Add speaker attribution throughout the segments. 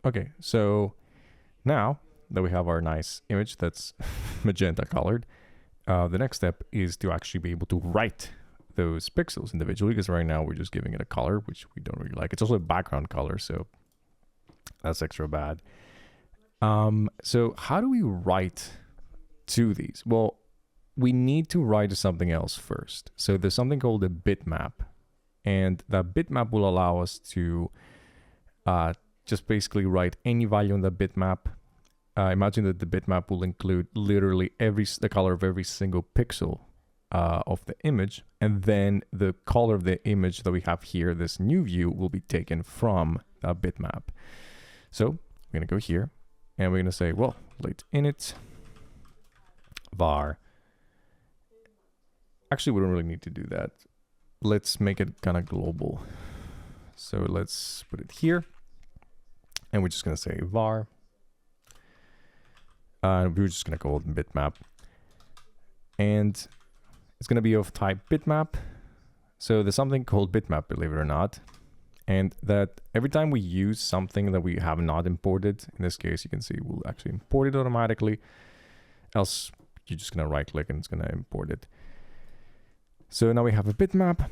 Speaker 1: Okay, so now that we have our nice image that's magenta colored, the next step is to actually be able to write those pixels individually, because right now we're just giving it a color, which we don't really like. It's also a background color, so that's extra bad. So how do we write to these? Well, we need to write to something else first. So there's something called a bitmap, and that bitmap will allow us to just basically write any value on the bitmap. Imagine that the bitmap will include literally the color of every single pixel of the image, and then the color of the image that we have here, this new view, will be taken from that bitmap. So we're gonna go here, and we're gonna say, well, lit init var. Actually, we don't really need to do that. Let's make it kind of global. So let's put it here, and we're just gonna say var. We're just gonna call it bitmap, and it's gonna be of type bitmap. So there's something called bitmap, believe it or not, and that every time we use something that we have not imported, in this case, you can see we'll actually import it automatically. Else, you're just gonna right click and it's gonna import it. So now we have a bitmap,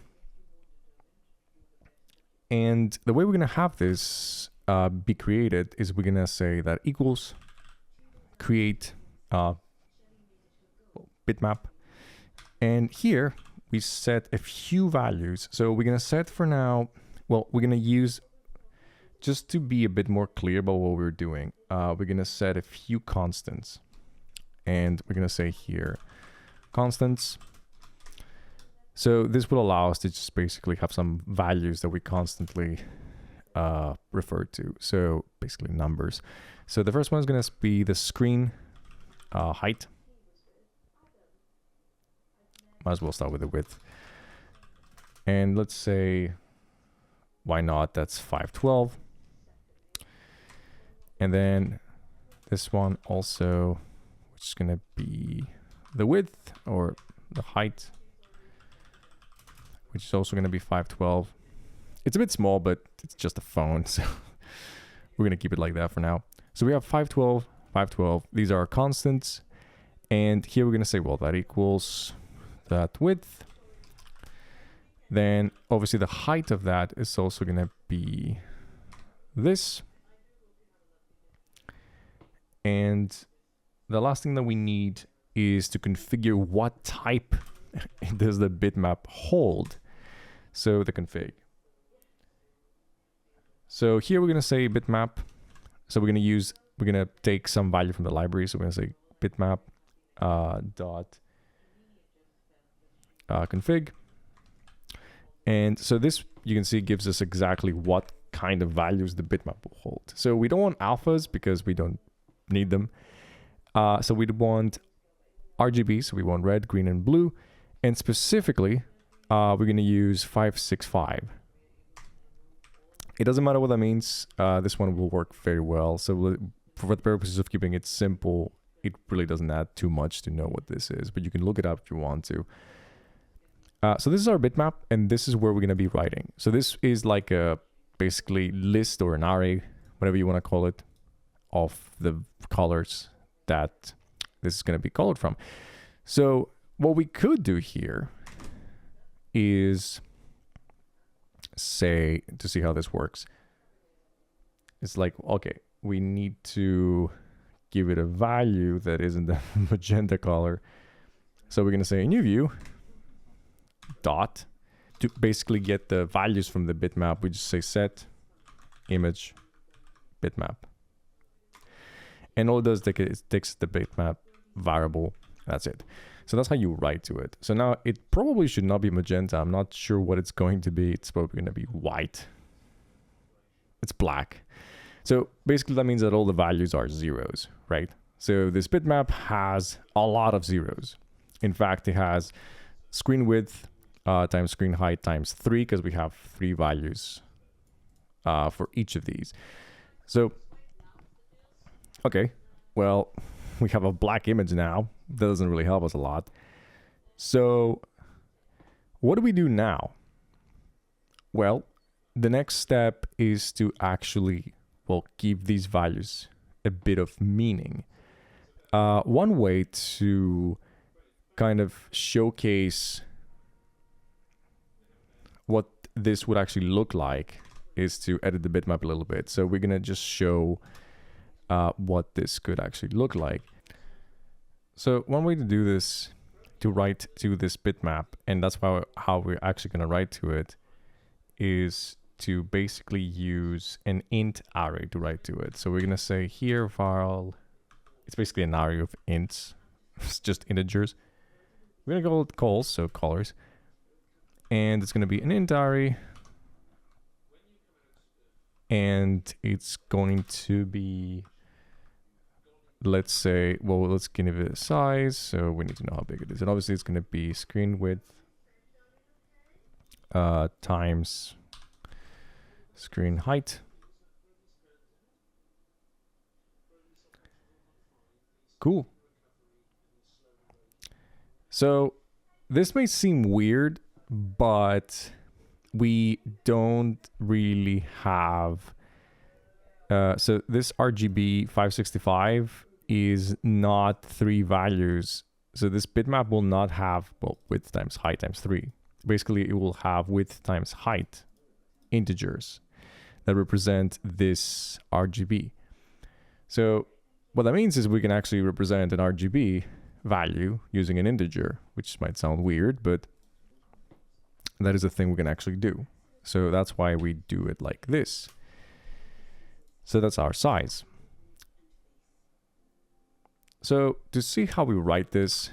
Speaker 1: and the way we're gonna have this be created is we're gonna say that equals create bitmap, and here we set a few values. So we're gonna set for now, well, we're gonna use, just to be a bit more clear about what we're doing, we're gonna set a few constants, and we're gonna say here constants. So this will allow us to just basically have some values that we constantly refer to. So basically numbers. So the first one is going to be the screen height. Might as well start with the width. And let's say, why not? That's 512. And then this one also, which is going to be the width or the height, which is also going to be 512. It's a bit small, but it's just a phone, so we're going to keep it like that for now. So we have 512, 512. These are our constants. And here we're going to say, well, that equals that width. Then obviously the height of that is also going to be this. And the last thing that we need is to configure what type does the bitmap hold. So the config. So here we're going to say bitmap. So we're going to take some value from the library. So we're going to say bitmap dot config. And so this, you can see, gives us exactly what kind of values the bitmap will hold. So we don't want alphas because we don't need them. So we'd want RGB. So we want red, green, and blue. And specifically, we're going to use 565. It doesn't matter what that means. This one will work very well. So for the purposes of keeping it simple, it really doesn't add too much to know what this is, but you can look it up if you want to. So this is our bitmap, and this is where we're going to be writing. So this is like a basically list or an array, whatever you want to call it, of the colors that this is going to be colored from. So what we could do here is say, to see how this works, it's like, okay, we need to give it a value that isn't the magenta color. So we're going to say a new view dot, to basically get the values from the bitmap. We just say set image bitmap, and all it does is takes the bitmap variable. That's it. So that's how you write to it. So now it probably should not be magenta. I'm not sure what it's going to be. It's probably going to be white. It's black. So basically that means that all the values are zeros, right? So this bitmap has a lot of zeros. In fact, it has screen width times screen height times 3, because we have 3 values for each of these. So, okay, well, we have a black image now. That doesn't really help us a lot. So what do we do now? Well, the next step is to actually well, give these values a bit of meaning. One way to kind of showcase what this would actually look like is to edit the bitmap a little bit. So we're gonna just show what this could actually look like. So one way to do this, to write to this bitmap, and that's how we're actually gonna write to it, is to basically use an int array to write to it. So we're gonna say here var, it's basically an array of ints, it's just integers. We're gonna call it calls, so callers, and it's gonna be an int array, and it's going to be, let's say, well, let's give it a size, so we need to know how big it is, and obviously it's gonna be screen width times screen height. Cool. So this may seem weird, but we don't really have so this RGB 565 is not 3 values. So this bitmap will not have, well, width times height times 3. Basically, it will have width times height integers that represent this RGB. So what that means is we can actually represent an RGB value using an integer, which might sound weird, but that is a thing we can actually do. So that's why we do it like this. So that's our size. So to see how we write this,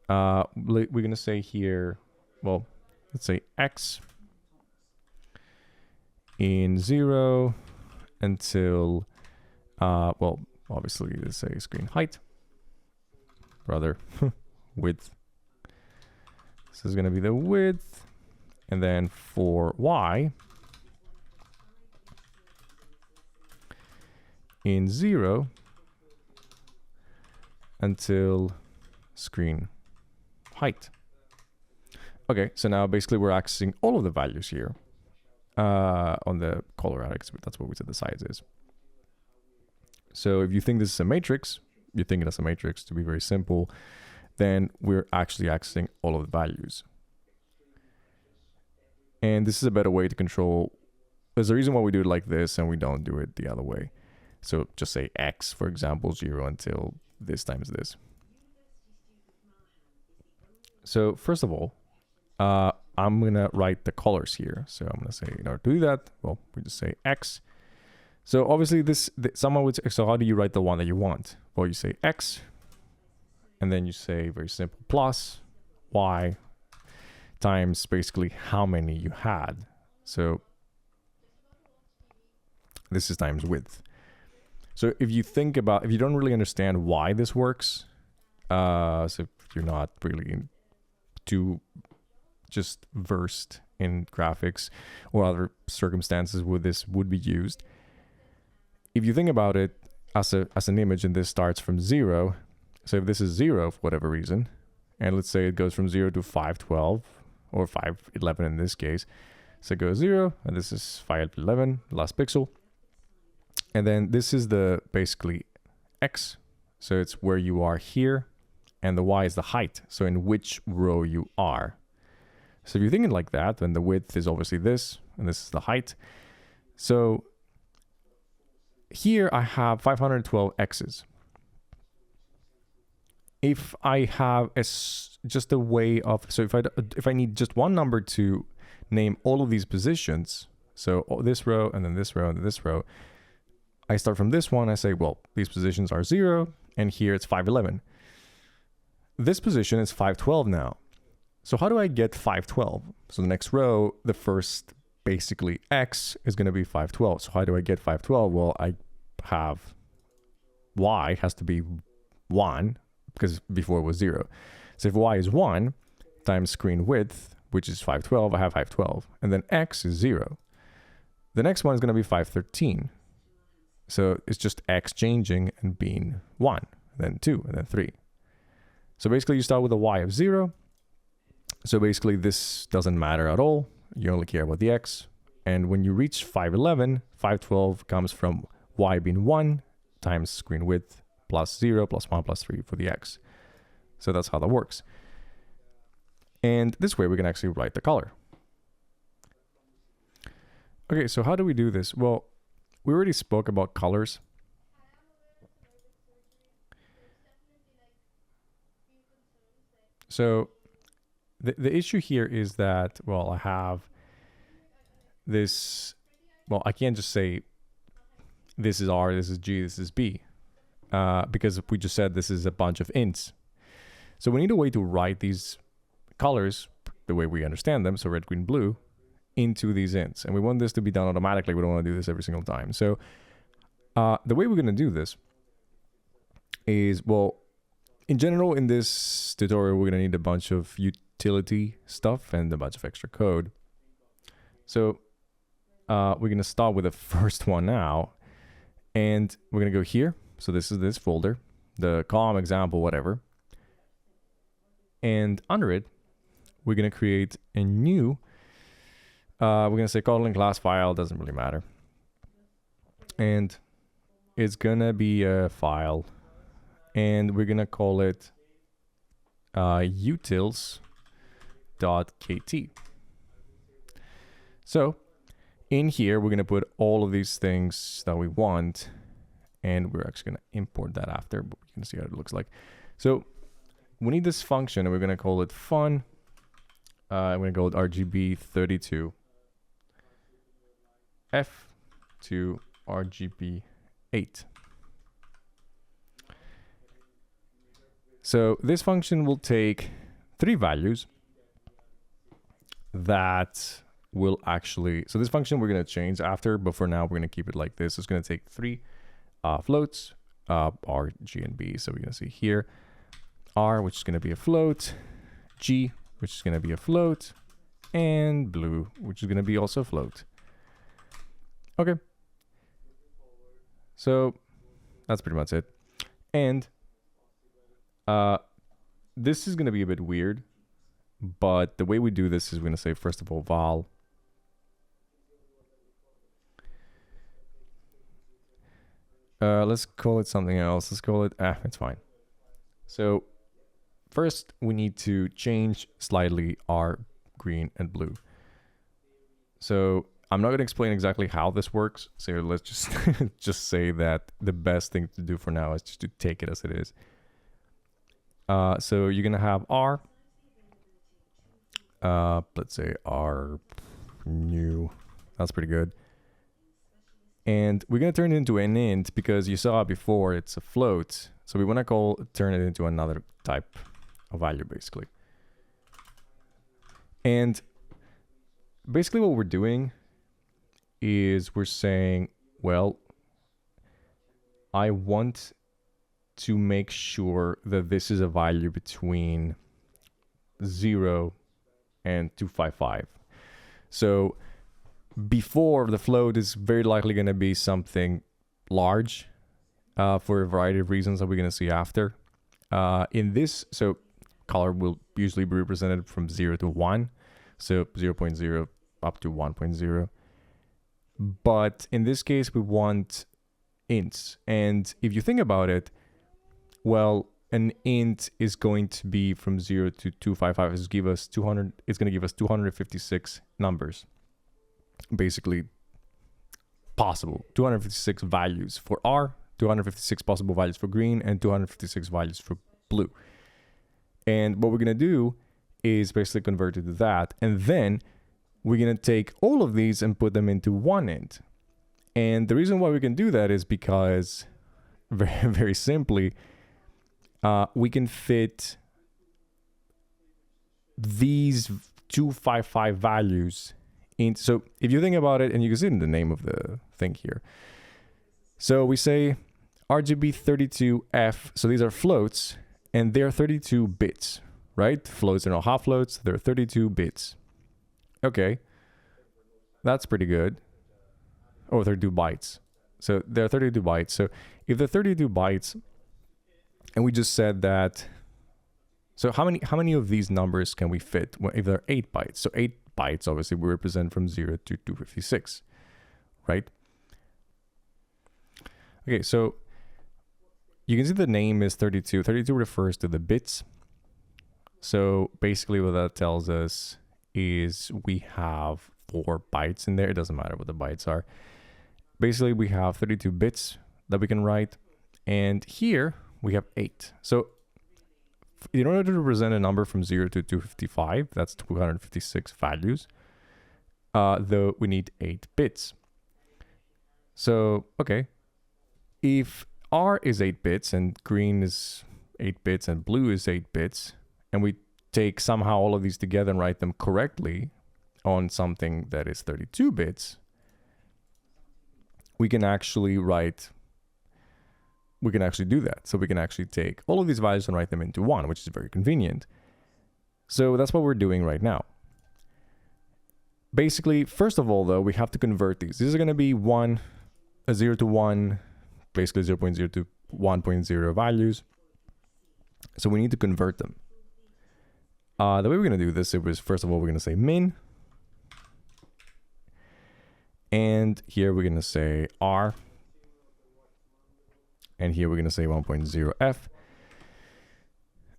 Speaker 1: we're gonna say here, well, let's say x in 0 until, well, obviously let's say screen height, rather width. This is gonna be the width, and then for y in 0 until screen height. Okay, so now basically we're accessing all of the values here on the color array, because that's what we said the size is. So if you think this is a matrix, you think it as a matrix to be very simple, then we're actually accessing all of the values. And this is a better way to control. There's a reason why we do it like this and we don't do it the other way. So just say x, for example, 0 until this times this. So first of all, I'm going to write the colors here. So I'm going to say, in order to do that, well, we just say x. So obviously someone would say, so how do you write the one that you want? Well, you say x, and then you say very simple plus y times basically how many you had. So this is times width. So if you think about, if you don't really understand why this works, so if you're not really too just versed in graphics or other circumstances where this would be used, if you think about it as an image and this starts from 0, so if this is 0 for whatever reason, and let's say it goes from 0 to 512 or 511 in this case, so it goes 0 and this is 511, last pixel. And then this is the basically x, so it's where you are here, and the y is the height, so in which row you are. So if you're thinking like that, then the width is obviously this, and this is the height. So here I have 512 x's. If I have just a way of, so if I need just one number to name all of these positions, so this row and then this row and then this row, I start from this one, I say, well, these positions are 0, and here it's 511. This position is 512 now. So how do I get 512? So the next row, the first basically x is going to be 512. So how do I get 512? Well, I have y has to be 1, because before it was 0. So if y is 1 times screen width, which is 512, I have 512. And then x is 0. The next one is going to be 513. So it's just x changing and being 1, then 2, and then 3. So basically you start with a y of 0. So basically this doesn't matter at all. You only care about the x. And when you reach 511, 512 comes from y being 1 times screen width plus 0 plus 1 plus 3 for the x. So that's how that works. And this way we can actually write the color. Okay, so how do we do this? Well, we already spoke about colors. So the issue here is that, well, I have this, well, I can't just say this is R, this is G, this is B, because we just said this is a bunch of ints. So we need a way to write these colors the way we understand them, so red, green, blue, into these ints. And we want this to be done automatically. We don't want to do this every single time. So the way we're going to do this is, well, in general, in this tutorial, we're going to need a bunch of utility stuff and a bunch of extra code. So we're going to start with the first one now. And we're going to go here. So this is this folder, the column example, whatever. And under it, we're going to create a new, we're going to say Kotlin class file, doesn't really matter. And it's going to be a file. And we're going to call it utils.kt. So in here, we're going to put all of these things that we want. And we're actually going to import that after, but you can see how it looks like. So we need this function, and we're going to call it fun. I'm going to go with RGB32 F to RGB8. So this function will take 3 values that will actually, so this function we're going to change after, but for now we're going to keep it like this. It's going to take 3 floats, R, G, and B. So we're going to see here R, which is going to be a float, G, which is going to be a float, and blue, which is going to be also a float. Okay. So that's pretty much it. And this is going to be a bit weird, but the way we do this is we're going to say, first of all, val. Let's call it something else. Let's call it, it's fine. So first we need to change slightly our green and blue. So I'm not going to explain exactly how this works. So let's just just say that the best thing to do for now is just to take it as it is. So you're going to have R, let's say R new, that's pretty good. And we're going to turn it into an int because you saw before it's a float. So we want to turn it into another type of value, basically. And basically what we're doing is we're saying, well, I want to make sure that this is a value between 0 and 255. So before, the float is very likely going to be something large for a variety of reasons that we're going to see after. In this, so color will usually be represented from 0 to 1, so 0.0 up to 1.0. But in this case, we want ints. And if you think about it, well, an int is going to be from 0 to 255. It's going to give us 256 numbers. Basically possible 256 values for R, 256 possible values for green, and 256 values for blue. And what we're going to do is basically convert it to that, and then we're going to take all of these and put them into one int. And the reason why we can do that is because very, very simply, we can fit these 255 values. So if you think about it, and you can see it in the name of the thing here. So we say RGB32F. So these are floats, and they're 32 bits, right? Floats are not half floats. They're 32 bits. Okay, that's pretty good. Oh, 32 bytes. So they're 32 bytes. So if they're 32 bytes, and we just said that, so how many of these numbers can we fit? Well, if they're 8 bytes, so 8 bytes obviously we represent from 0 to 256, right? Okay, so you can see the name is 32. 32 refers to the bits. So basically what that tells us is we have 4 bytes in there. It doesn't matter what the bytes are. Basically, we have 32 bits that we can write. And here we have 8. So in order to represent a number from 0 to 255, that's 256 values, though we need 8 bits. So, okay, if R is 8 bits and green is 8 bits and blue is 8 bits, and we take somehow all of these together and write them correctly on something that is 32 bits, we can actually do that. So we can actually take all of these values and write them into 1, which is very convenient. So that's what we're doing right now. Basically, first of all, though, we have to convert these. These are going to be 0 to 1, basically 0.0 to 1.0 values. So we need to convert them. The way we're going to do this, it was, first of all, we're going to say min. And here we're going to say R. And here we're going to say 1.0f.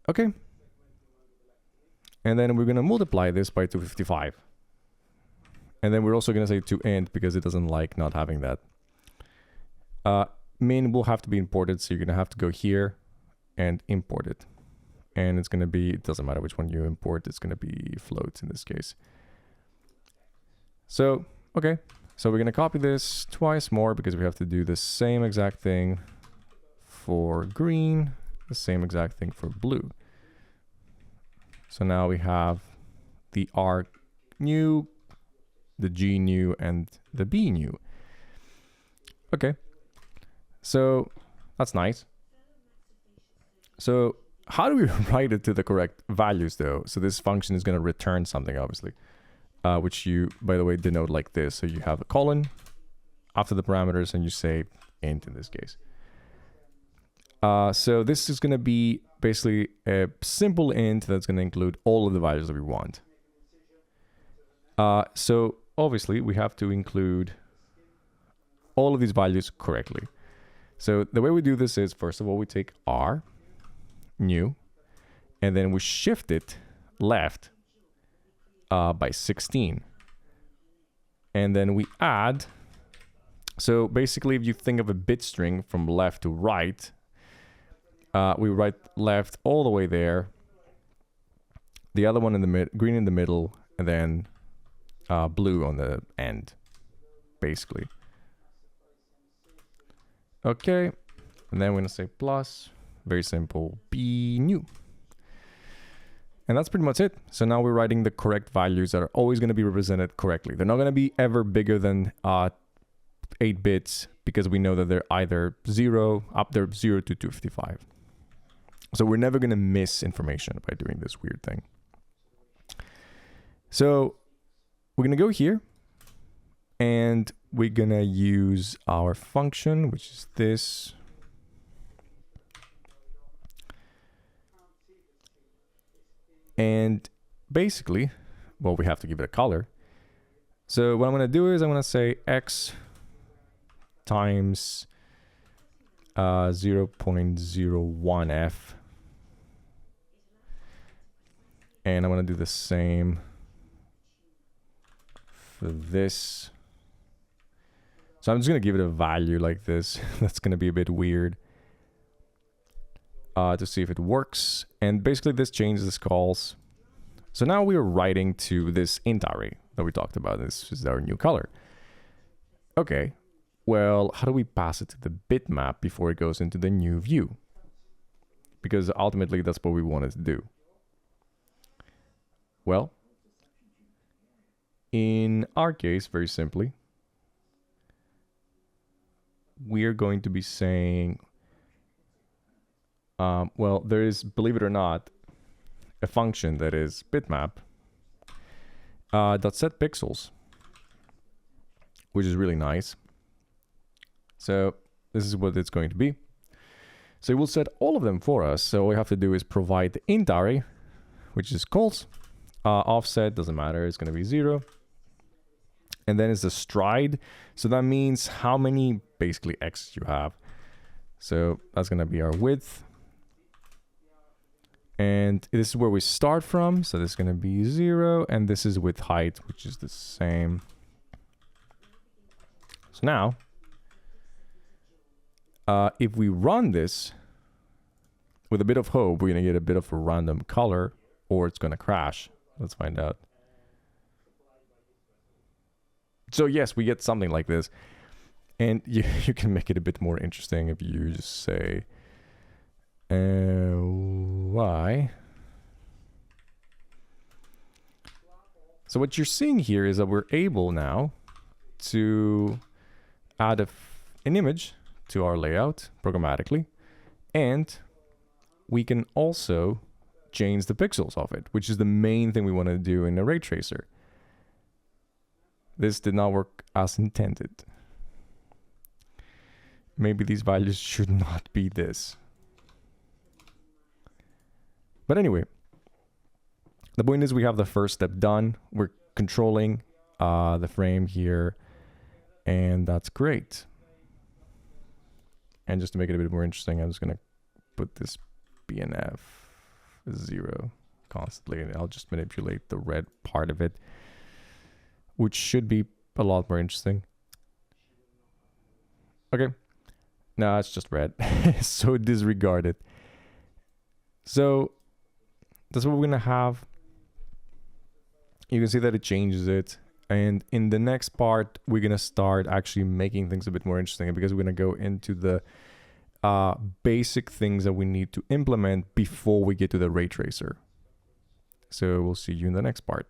Speaker 1: Okay. And then we're going to multiply this by 255. And then we're also going to say toInt because it doesn't like not having that. Min will have to be imported, so you're going to have to go here and import it. And it's going to be, it doesn't matter which one you import, it's going to be floats in this case. So, okay. So we're going to copy this twice more because we have to do the same exact thing for green, the same exact thing for blue. So now we have the R new, the G new, and the B new. Okay. So that's nice. So how do we write it to the correct values though? So this function is going to return something, obviously, which you, by the way, denote like this. So you have a colon after the parameters and you say int in this case. So this is going to be basically a simple int that's going to include all of the values that we want. So obviously we have to include all of these values correctly. So the way we do this is, first of all, we take R, new, and then we shift it left by 16. And then we add, so basically if you think of a bit string from left to right, we write left all the way there, the other one in the mid, green in the middle, and then blue on the end, basically. Okay, and then we're gonna say plus, very simple, B new. And that's pretty much it. So now we're writing the correct values that are always gonna be represented correctly. They're not gonna be ever bigger than 8 bits because we know that they're either 0 to 255. So we're never gonna miss information by doing this weird thing. So we're gonna go here and we're gonna use our function, which is this. And basically, well, we have to give it a color. So what I'm gonna do is I'm gonna say x times 0.01f. And I'm gonna do the same for this. So I'm just gonna give it a value like this. That's gonna be a bit weird. To see if it works. And basically this changes this calls. So now we are writing to this int array that we talked about. This is our new color. Okay, well, how do we pass it to the bitmap before it goes into the new view? Because ultimately that's what we wanted to do. Well, in our case, very simply, we're going to be saying, well, there is, believe it or not, a function that is bitmap dot set pixels, which is really nice. So this is what it's going to be. So it will set all of them for us. So all we have to do is provide the int array, which is calls. Offset doesn't matter, it's going to be 0. And then it's the stride. So that means how many basically X you have. So that's going to be our width. And this is where we start from. So this is going to be 0. And this is with height, which is the same. So now, if we run this, with a bit of hope, we're going to get a bit of a random color, or it's going to crash. Let's find out. So yes, we get something like this. And you can make it a bit more interesting if you just say y. So what you're seeing here is that we're able now to add an image to our layout programmatically, and we can also change the pixels of it, which is the main thing we want to do in a ray tracer. This did not work as intended. Maybe these values should not be this. But anyway, the point is we have the first step done. We're controlling the frame here, and that's great. And just to make it a bit more interesting, I'm just going to put this BNF 0 constantly, and I'll just manipulate the red part of it, which should be a lot more interesting. Okay. No, it's just red. So disregard it. So that's what we're going to have. You can see that it changes it. And in the next part, we're going to start actually making things a bit more interesting, because we're going to go into the basic things that we need to implement before we get to the ray tracer. So we'll see you in the next part.